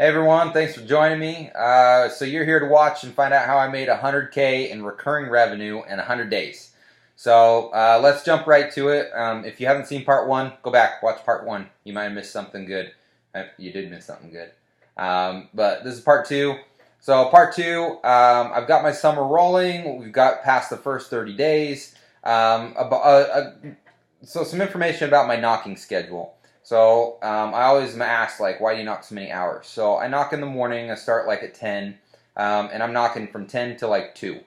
Hey everyone, thanks for joining me. So you're here to watch and find out how I made 100K in recurring revenue in 100 days. So let's jump right to it. If you haven't seen part one, go back, watch part one. You might have missed something good. You did miss something good. But this is part two. So part two, I've got my summer rolling. We've got past the first 30 days. So some information about my knocking schedule. So I always am asked, like, why do you knock so many hours? So I knock in the morning. I start like at 10, and I'm knocking from 10 to like 2.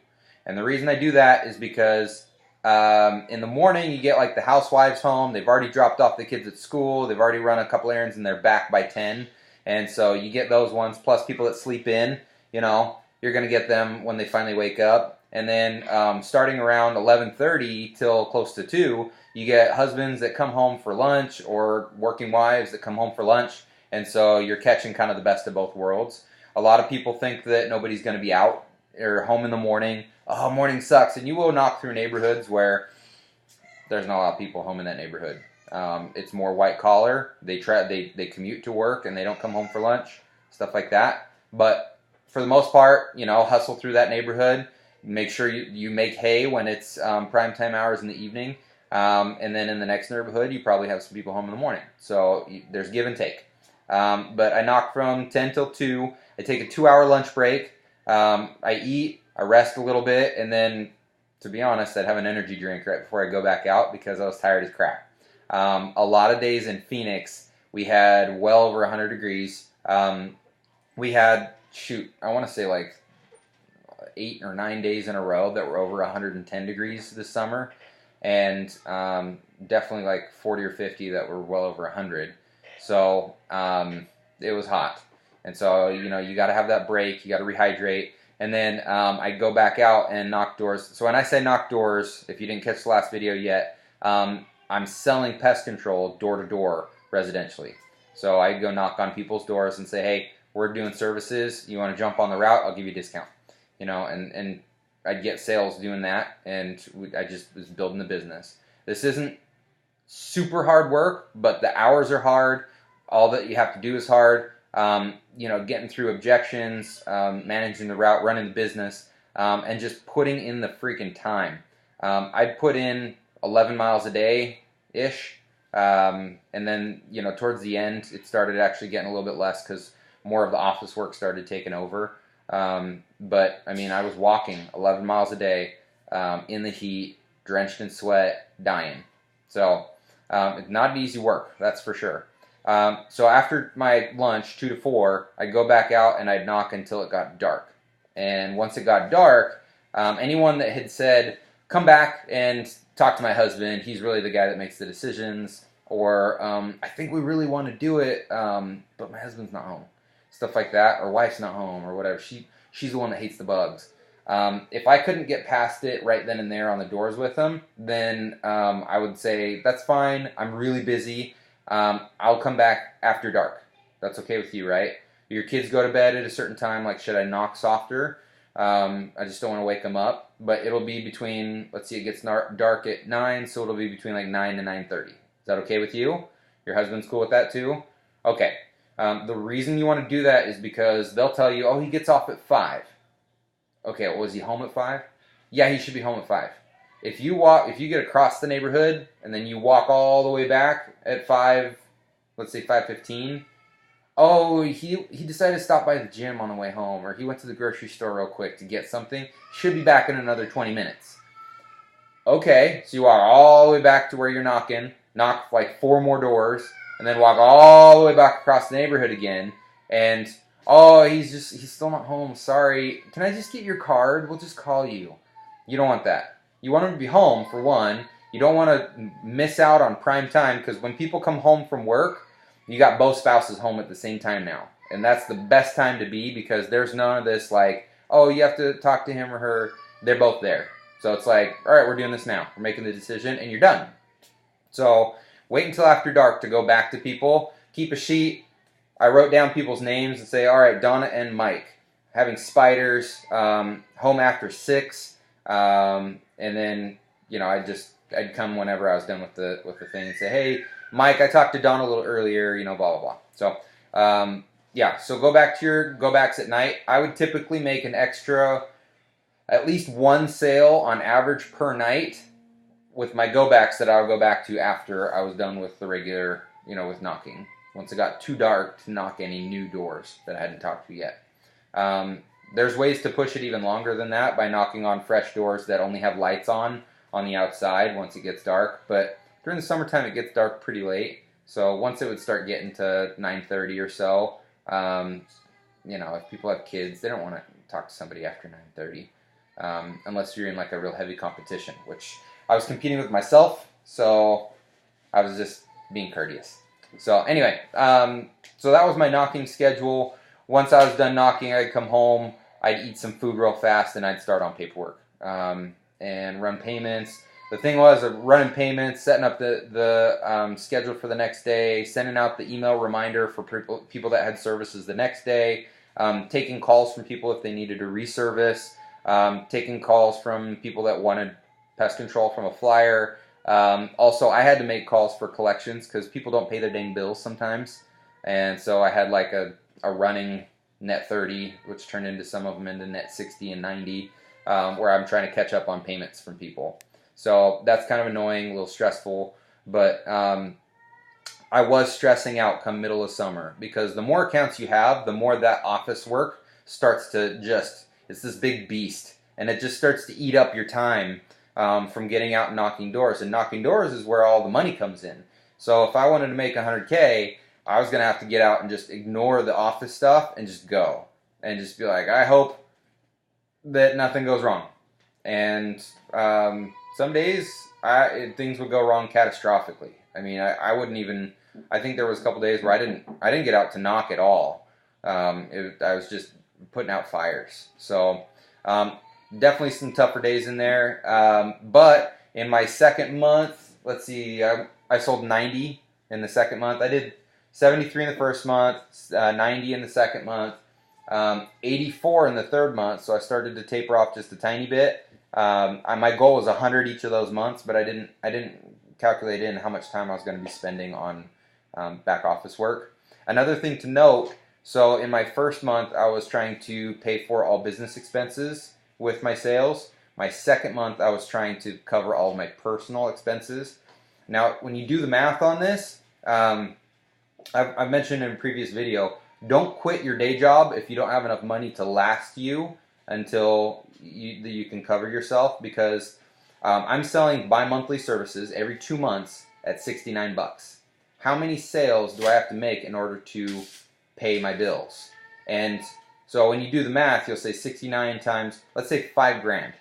And the reason I do that is because in the morning you get like the housewives home. They've already dropped off the kids at school. They've already run a couple errands and they're back by 10. And so you get those ones, plus people that sleep in. You're going to get them when they finally wake up. And then starting around 11:30 till close to 2, you get husbands that come home for lunch or working wives that come home for lunch. And so you're catching kind of the best of both worlds. A lot of people think that nobody's going to be out or home in the morning. Oh, morning sucks. And you will knock through neighborhoods where there's not a lot of people home in that neighborhood. It's more white collar. They commute to work and they don't come home for lunch, stuff like that. But for the most part, hustle through that neighborhood. Make sure you make hay when it's prime time hours in the evening. And then in the next neighborhood, you probably have some people home in the morning. So there's give and take. But I knock from 10 till 2. I take a 2-hour lunch break. I eat, I rest a little bit, and then, to be honest, I'd have an energy drink right before I go back out because I was tired as crap. A lot of days in Phoenix, we had well over 100 degrees. We had, I want to say like 8 or 9 days in a row that were over 110 degrees this summer. And definitely like 40 or 50 that were well over 100. So it was hot. And so, you got to have that break. You got to rehydrate. And then I go back out and knock doors. So when I say knock doors, if you didn't catch the last video yet, I'm selling pest control door to door residentially. So I go knock on people's doors and say, hey, we're doing services. You want to jump on the route? I'll give you a discount. And I'd get sales doing that, and I just was building the business. This isn't super hard work, but the hours are hard. All that you have to do is hard. Getting through objections, managing the route, running the business, and just putting in the freaking time. I'd put in 11 miles a day-ish, and then, towards the end, it started actually getting a little bit less because more of the office work started taking over. But I mean, I was walking 11 miles a day, in the heat, drenched in sweat, dying. So, it's not easy work, that's for sure. So after my lunch, 2 to 4, I'd go back out and I'd knock until it got dark. And once it got dark, anyone that had said, come back and talk to my husband, he's really the guy that makes the decisions, or, I think we really want to do it, but my husband's not home. Stuff like that, or wife's not home, or whatever. She's the one that hates the bugs. If I couldn't get past it right then and there on the doors with them, then I would say, that's fine, I'm really busy, I'll come back after dark. That's okay with you, right? Your kids go to bed at a certain time, like should I knock softer? I just don't want to wake them up, but it'll be between, let's see, it gets dark at 9, so it'll be between like 9 to 9:30. Is that okay with you? Your husband's cool with that too? Okay. The reason you want to do that is because they'll tell you, oh, he gets off at 5. Okay, well, was he home at 5? Yeah, he should be home at 5. If you get across the neighborhood and then you walk all the way back at 5, let's say 5:15, oh, he decided to stop by the gym on the way home, or he went to the grocery store real quick to get something, should be back in another 20 minutes. Okay, so you walk all the way back to where you're knocking, knock like 4 more doors, and then walk all the way back across the neighborhood again, and, oh, he's still not home, sorry, can I just get your card? We'll just call you. You don't want that. You want him to be home, for one. You don't want to miss out on prime time, because when people come home from work, you got both spouses home at the same time now. And that's the best time to be, because there's none of this like, oh, you have to talk to him or her. They're both there. So it's like, all right, we're doing this now. We're making the decision, and you're done. So wait until after dark to go back to people. Keep a sheet. I wrote down people's names and say, all right, Donna and Mike, having spiders, home after 6, and then, I'd come whenever I was done with the thing and say, hey, Mike, I talked to Donna a little earlier, blah, blah, blah. So yeah, so go back to your go backs at night. I would typically make an extra, at least one sale on average per night with my go backs that I would go back to after I was done with the regular, with knocking. Once it got too dark to knock any new doors that I hadn't talked to yet. There's ways to push it even longer than that by knocking on fresh doors that only have lights on the outside once it gets dark. But during the summertime, it gets dark pretty late. So once it would start getting to 9:30 or so, if people have kids, they don't want to talk to somebody after 9:30, unless you're in like a real heavy competition, which I was competing with myself, so I was just being courteous. So anyway, so that was my knocking schedule. Once I was done knocking, I'd come home, I'd eat some food real fast, and I'd start on paperwork and run payments. The thing was, running payments, setting up the schedule for the next day, sending out the email reminder for people that had services the next day, taking calls from people if they needed a reservice, taking calls from people that wanted pest control from a flyer. Also, I had to make calls for collections because people don't pay their dang bills sometimes. And so I had like a running net 30, which turned into some of them into net 60 and 90, where I'm trying to catch up on payments from people. So that's kind of annoying, a little stressful, but I was stressing out come middle of summer because the more accounts you have, the more that office work starts to it's this big beast, and it just starts to eat up your time from getting out and knocking doors. And knocking doors is where all the money comes in. So if I wanted to make 100K, I was going to have to get out and just ignore the office stuff and just go. And just be like, I hope that nothing goes wrong. And some days things would go wrong catastrophically. I mean, I wouldn't even, I think there was a couple days where I didn't get out to knock at all. I was just putting out fires. So definitely some tougher days in there. But in my second month, let's see, I sold 90 in the second month. I did 73 in the first month, 90 in the second month, 84 in the third month. So I started to taper off just a tiny bit. My goal was 100 each of those months, but I didn't calculate in how much time I was going to be spending on back office work. Another thing to note, so in my first month, I was trying to pay for all business expenses with my sales. My second month, I was trying to cover all of my personal expenses. Now, when you do the math on this, I've mentioned in a previous video, don't quit your day job if you don't have enough money to last you until you can cover yourself, because I'm selling bi-monthly services every 2 months at 69 bucks. How many sales do I have to make in order to pay my bills? And so when you do the math, you'll say 69 times, let's say 5 grand.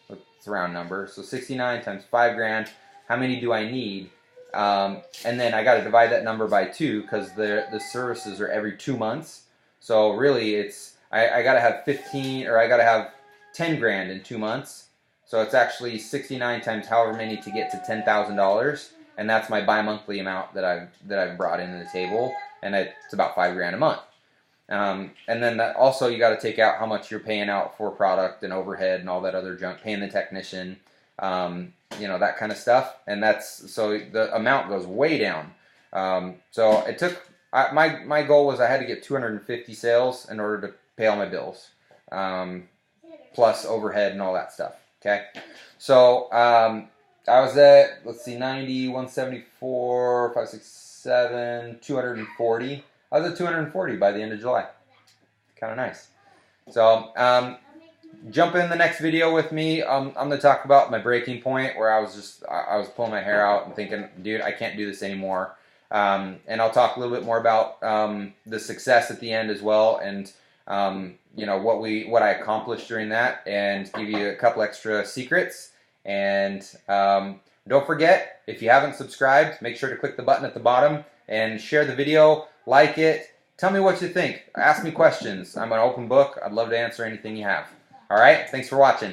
It's a round number. So 69 times 5 grand, how many do I need? And then I got to divide that number by 2 because the services are every 2 months. So really it's, I got to have 15, or I got to have 10 grand in 2 months. So it's actually 69 times however many to get to $10,000. And that's my bi-monthly amount that I've brought into the table. And it's about 5 grand a month. And then that also you got to take out how much you're paying out for product and overhead and all that other junk, paying the technician, that kind of stuff. And so the amount goes way down. So it took, my goal was I had to get 250 sales in order to pay all my bills, plus overhead and all that stuff. Okay. So, I was at, let's see, 90, 174, 567, 240. I was at 240 by the end of July. Kind of nice. So, jump in the next video with me. I'm going to talk about my breaking point where I was pulling my hair out and thinking, dude, I can't do this anymore. And I'll talk a little bit more about the success at the end as well, and what I accomplished during that, and give you a couple extra secrets. And don't forget, if you haven't subscribed, make sure to click the button at the bottom and share the video, like it. Tell me what you think. Ask me questions. I'm an open book. I'd love to answer anything you have. All right, thanks for watching.